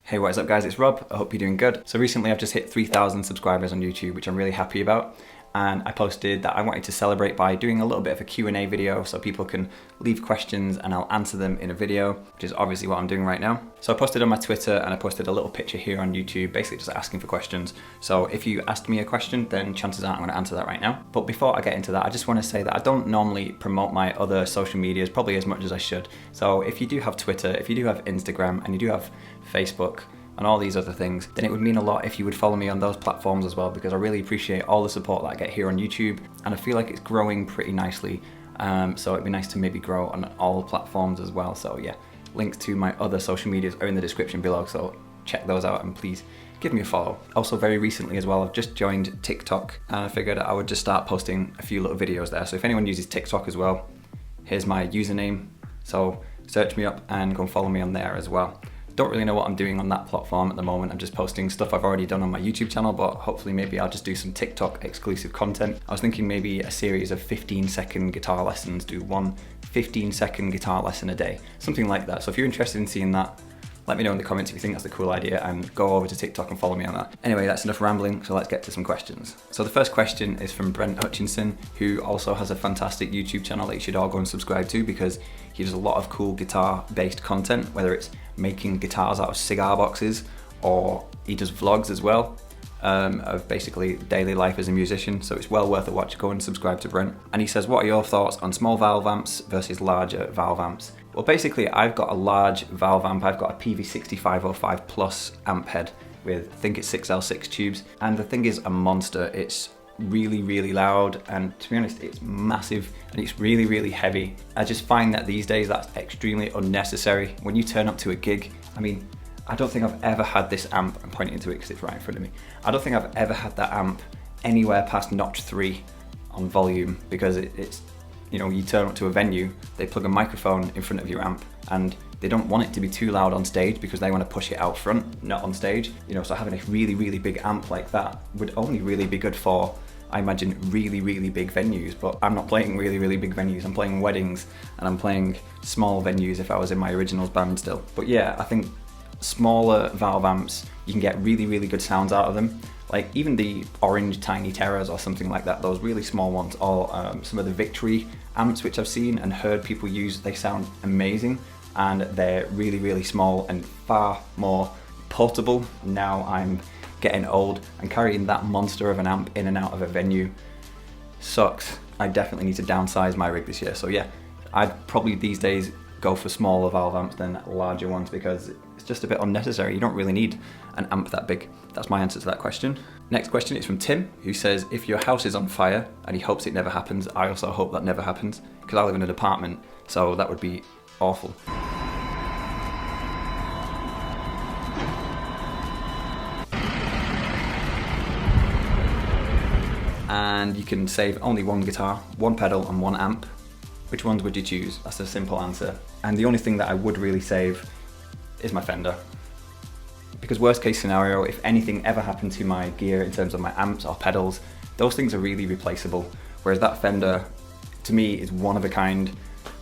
Hey, what is up guys, it's Rob. I hope you're doing good. So recently I've just hit 3,000 subscribers on YouTube, which I'm really happy about. And I posted that I wanted to celebrate by doing a little bit of a Q&A video so people can leave questions and I'll answer them in a video, which is obviously what I'm doing right now. So I posted on my Twitter and I posted a little picture here on YouTube, basically just asking for questions. So if you asked me a question, then chances are I'm going to answer that right now. But before I get into that, I just want to say that I don't normally promote my other social medias probably as much as I should. So if you do have Twitter, if you do have Instagram, and you do have Facebook, and all these other things, then it would mean a lot if you would follow me on those platforms as well, because I really appreciate all the support that I get here on YouTube, and I feel like it's growing pretty nicely. So it'd be nice to maybe grow on all platforms as well. So yeah, links to my other social medias are in the description below, so check those out and please give me a follow. Also very recently as well, I've just joined TikTok and I figured I would just start posting a few little videos there. So if anyone uses TikTok as well, here's my username. So search me up and go and follow me on there as well. Don't really know what I'm doing on that platform at the moment. I'm just posting stuff I've already done on my YouTube channel, but hopefully maybe I'll just do some TikTok exclusive content. I was thinking maybe a series of 15-second guitar lessons, do one 15-second guitar lesson a day, something like that. So if you're interested in seeing that, let me know in the comments if you think that's a cool idea and go over to TikTok and follow me on that. Anyway, that's enough rambling, so let's get to some questions. So the first question is from Brent Hutchinson, who also has a fantastic YouTube channel that you should all go and subscribe to because he does a lot of cool guitar-based content, whether it's making guitars out of cigar boxes or he does vlogs as well of basically daily life as a musician. So it's well worth a watch. Go and subscribe to Brent. And he says, what are your thoughts on small valve amps versus larger valve amps? Well, basically I've got a large valve amp. I've got a PV6505 Plus amp head with, I think it's 6L6 tubes. And the thing is a monster. It's really, really loud. And to be honest, it's massive and it's really, really heavy. I just find that these days that's extremely unnecessary. When you turn up to a gig, I mean, I don't think I've ever had this amp, I'm pointing to it because it's right in front of me. I don't think I've ever had that amp anywhere past notch 3 on volume because it's, you know, you turn up to a venue, they plug a microphone in front of your amp and they don't want it to be too loud on stage because they want to push it out front, not on stage. You know, so having a really, really big amp like that would only really be good for, I imagine, really, really big venues, but I'm not playing really, really big venues. I'm playing weddings and I'm playing small venues if I was in my originals band still. But yeah, I think smaller valve amps, you can get really, really good sounds out of them. Like even the orange Tiny Terrors or something like that, those really small ones, or some of the Victory amps which I've seen and heard people use, they sound amazing and they're really, really small and far more portable. Now I'm getting old and carrying that monster of an amp in and out of a venue sucks. I definitely need to downsize my rig this year. So yeah, I'd probably these days go for smaller valve amps than larger ones because it's just a bit unnecessary. You don't really need an amp that big. That's my answer to that question. Next question is from Tim, who says, if your house is on fire, and he hopes it never happens, I also hope that never happens, because I live in an apartment, so that would be awful. And you can save only one guitar, one pedal and one amp. Which ones would you choose? That's a simple answer. And the only thing that I would really save is my Fender. Because worst case scenario, if anything ever happened to my gear in terms of my amps or pedals, those things are really replaceable. Whereas that Fender, to me, is one of a kind.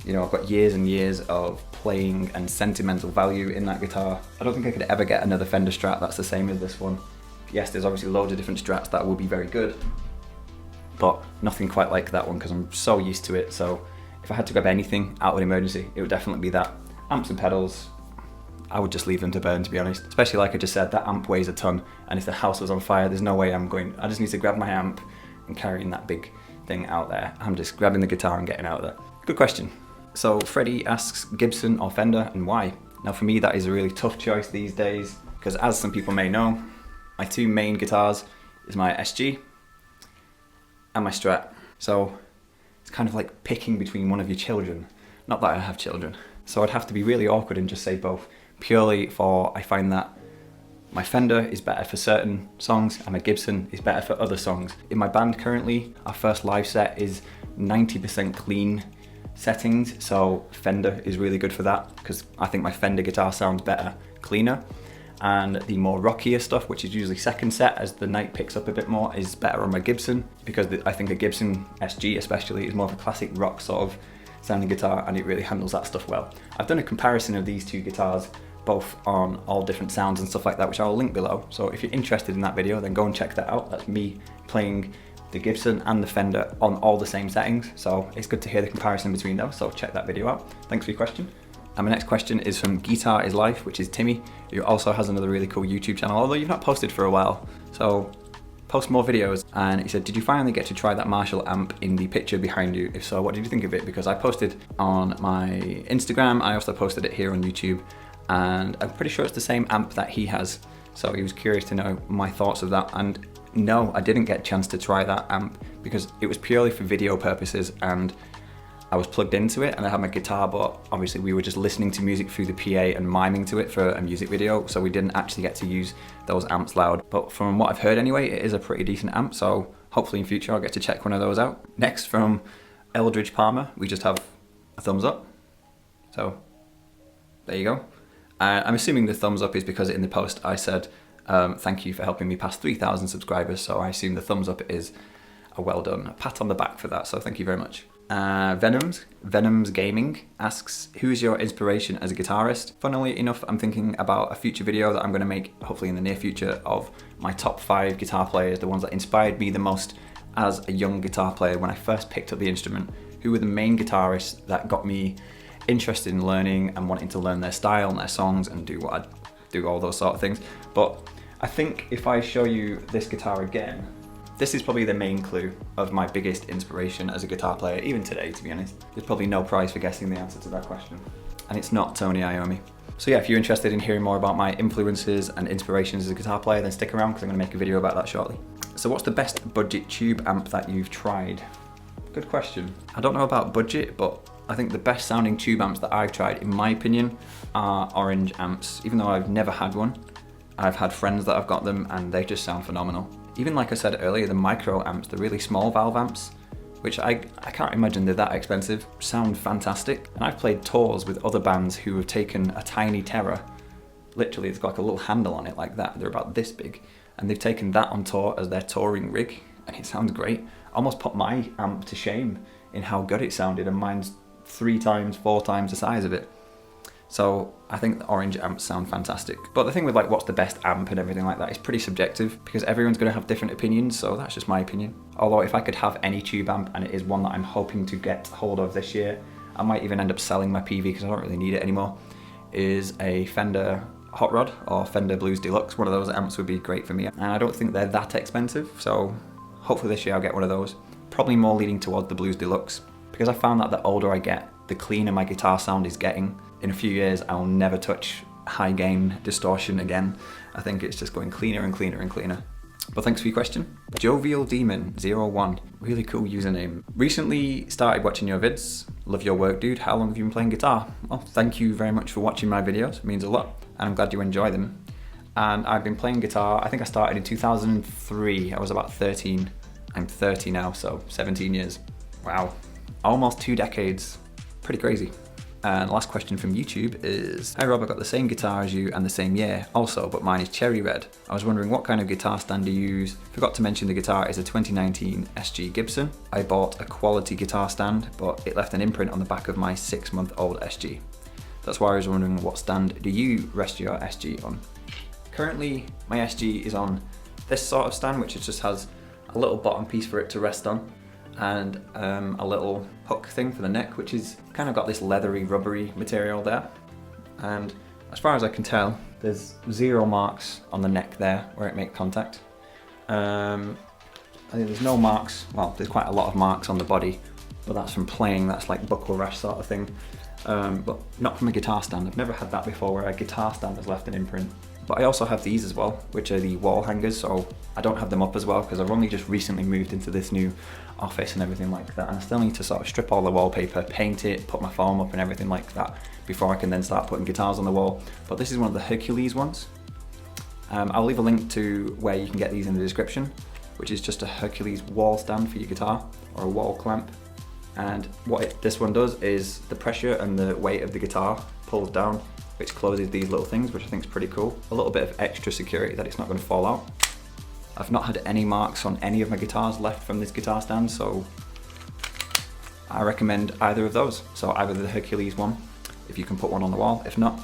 You know, I've got years and years of playing and sentimental value in that guitar. I don't think I could ever get another Fender Strat that's the same as this one. Yes, there's obviously loads of different Strats that would be very good, but nothing quite like that one because I'm so used to it. So if I had to grab anything out of an emergency, it would definitely be that. Amps and pedals, I would just leave them to burn, to be honest. Especially like I just said, that amp weighs a ton, and if the house was on fire, there's no way I'm going, I just need to grab my amp and carrying that big thing out there. I'm just grabbing the guitar and getting out of there. Good question. So Freddie asks, Gibson or Fender, and why? Now for me, that is a really tough choice these days, because as some people may know, my two main guitars is my SG and my Strat. So it's kind of like picking between one of your children. Not that I have children. So I'd have to be really awkward and just say both. Purely for, I find that my Fender is better for certain songs and my Gibson is better for other songs. In my band currently, our first live set is 90% clean settings. So Fender is really good for that because I think my Fender guitar sounds better, cleaner. And the more rockier stuff, which is usually second set as the night picks up a bit more, is better on my Gibson because I think a Gibson SG especially is more of a classic rock sort of sounding guitar and it really handles that stuff well. I've done a comparison of these two guitars both on all different sounds and stuff like that, which I'll link below. So if you're interested in that video, then go and check that out. That's me playing the Gibson and the Fender on all the same settings. So it's good to hear the comparison between those. So check that video out. Thanks for your question. And my next question is from Guitar is Life, which is Timmy, who also has another really cool YouTube channel, although you've not posted for a while. So post more videos. And he said, did you finally get to try that Marshall amp in the picture behind you? If so, what did you think of it? Because I posted on my Instagram, I also posted it here on YouTube, and I'm pretty sure it's the same amp that he has. So he was curious to know my thoughts of that. And no, I didn't get a chance to try that amp because it was purely for video purposes, and I was plugged into it and I had my guitar, but obviously we were just listening to music through the PA and miming to it for a music video, so we didn't actually get to use those amps loud. But from what I've heard anyway, it is a pretty decent amp, so hopefully in future I'll get to check one of those out. Next, from Eldridge Palmer, we just have a thumbs up. So there you go. I'm assuming the thumbs up is because in the post I said thank you for helping me past 3,000 subscribers, so I assume the thumbs up is a well done, a pat on the back for that, so thank you very much. Venom's Gaming asks, who's your inspiration as a guitarist? Funnily enough, I'm thinking about a future video that I'm going to make, hopefully in the near future, of my top 5 guitar players, the ones that inspired me the most as a young guitar player when I first picked up the instrument. Who were the main guitarists that got me interested in learning and wanting to learn their style and their songs and do what I do, all those sort of things. But I think if I show you this guitar again, this is probably the main clue of my biggest inspiration as a guitar player, even today, to be honest. There's probably no prize for guessing the answer to that question. And it's not Tony Iommi. So yeah, if you're interested in hearing more about my influences and inspirations as a guitar player, then stick around because I'm going to make a video about that shortly. So what's the best budget tube amp that you've tried? Good question. I don't know about budget, but I think the best sounding tube amps that I've tried, in my opinion, are Orange amps. Even though I've never had one, I've had friends that have got them and they just sound phenomenal. Even like I said earlier, the micro amps, the really small valve amps, which I can't imagine they're that expensive, sound fantastic. And I've played tours with other bands who have taken a tiny Terror, literally it's got like a little handle on it like that, they're about this big, and they've taken that on tour as their touring rig, and it sounds great. Almost put my amp to shame in how good it sounded, and mine's 3 times, 4 times the size of it. So I think the Orange amps sound fantastic. But the thing with like what's the best amp and everything like that is pretty subjective because everyone's going to have different opinions, so that's just my opinion. Although if I could have any tube amp, and it is one that I'm hoping to get hold of this year, I might even end up selling my PV because I don't really need it anymore, is a Fender Hot Rod or Fender Blues Deluxe. One of those amps would be great for me. And I don't think they're that expensive, so hopefully this year I'll get one of those. Probably more leaning towards the Blues Deluxe because I found that the older I get, the cleaner my guitar sound is getting. In a few years, I'll never touch high gain distortion again. I think it's just going cleaner and cleaner and cleaner. But thanks for your question. Jovial Demon 01, really cool username. Recently started watching your vids. Love your work, dude. How long have you been playing guitar? Well, thank you very much for watching my videos. It means a lot, and I'm glad you enjoy them. And I've been playing guitar, I think I started in 2003. I was about 13. I'm 30 now, so 17 years. Wow, almost 2 decades. Pretty crazy. And last question from YouTube is, hi Rob, I got the same guitar as you and the same year also, but mine is cherry red. I was wondering what kind of guitar stand do you use? Forgot to mention the guitar is a 2019 SG Gibson. I bought a quality guitar stand, but it left an imprint on the back of my 6-month-old SG. That's why I was wondering what stand do you rest your SG on? Currently, my SG is on this sort of stand, which just has a little bottom piece for it to rest on, and a little hook thing for the neck, which is kind of got this leathery, rubbery material there. And as far as I can tell, there's 0 marks on the neck there where it makes contact. I think there's no marks, well, there's quite a lot of marks on the body, but that's from playing, that's like buckle rash sort of thing. But not from a guitar stand. I've never had that before where a guitar stand has left an imprint. But I also have these as well, which are the wall hangers, so I don't have them up as well because I've only just recently moved into this new office and everything like that, and I still need to sort of strip all the wallpaper, paint it, put my foam up and everything like that before I can then start putting guitars on the wall. But this is one of the Hercules ones. I'll leave a link to where you can get these in the description, which is just a Hercules wall stand for your guitar, or a wall clamp. And what this one does is the pressure and the weight of the guitar pulls down, which closes these little things, which I think is pretty cool. A little bit of extra security that it's not going to fall out. I've not had any marks on any of my guitars left from this guitar stand, so I recommend either of those. So either the Hercules one, if you can put one on the wall. If not,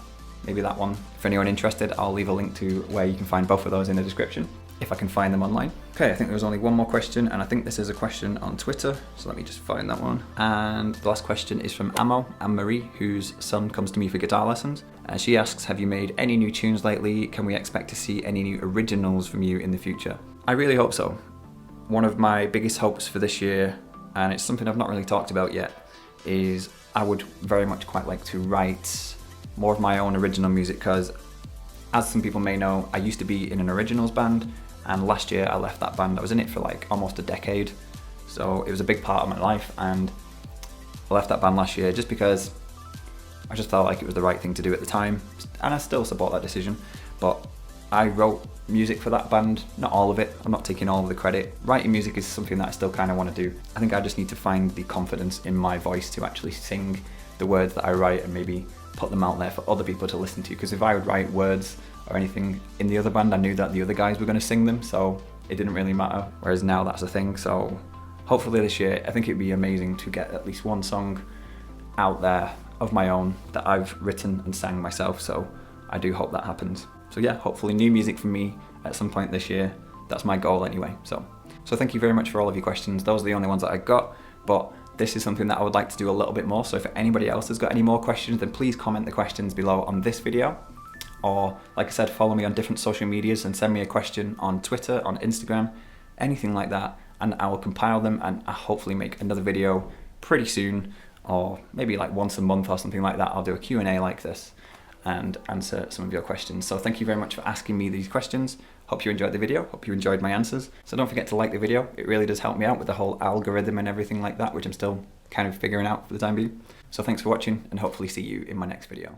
maybe that one. For anyone interested, I'll leave a link to where you can find both of those in the description, if I can find them online. Okay, I think there was only one more question, and I think this is a question on Twitter, so let me just find that one. And the last question is from Anne-Marie, whose son comes to me for guitar lessons. She asks, have you made any new tunes lately? Can we expect to see any new originals from you in the future? I really hope so. One of my biggest hopes for this year, and it's something I've not really talked about yet, is I would very much quite like to write more of my own original music, because as some people may know, I used to be in an originals band, and last year I left that band. I was in it for like almost a decade, so it was a big part of my life, and I left that band last year just because I just felt like it was the right thing to do at the time, and I still support that decision. But I wrote music for that band, not all of it, I'm not taking all of the credit. Writing music is something that I still kind of want to do. I think I just need to find the confidence in my voice to actually sing the words that I write and maybe put them out there for other people to listen to, because if I would write words or anything in the other band, I knew that the other guys were going to sing them, so it didn't really matter. Whereas now that's a thing, so hopefully this year, I think it'd be amazing to get at least one song out there of my own that I've written and sang myself, so I do hope that happens. So yeah, hopefully new music from me at some point this year. That's my goal anyway. So thank you very much for all of your questions. Those are the only ones that I got, but this is something that I would like to do a little bit more. So if anybody else has got any more questions, then please comment the questions below on this video. Or like I said, follow me on different social medias and send me a question on Twitter, on Instagram, anything like that, and I will compile them and I'll hopefully make another video pretty soon, or maybe like once a month or something like that. I'll do a Q&A like this and answer some of your questions. So thank you very much for asking me these questions. Hope you enjoyed the video, hope you enjoyed my answers. So don't forget to like the video, it really does help me out with the whole algorithm and everything like that, which I'm still kind of figuring out for the time being. So thanks for watching, and hopefully see you in my next video.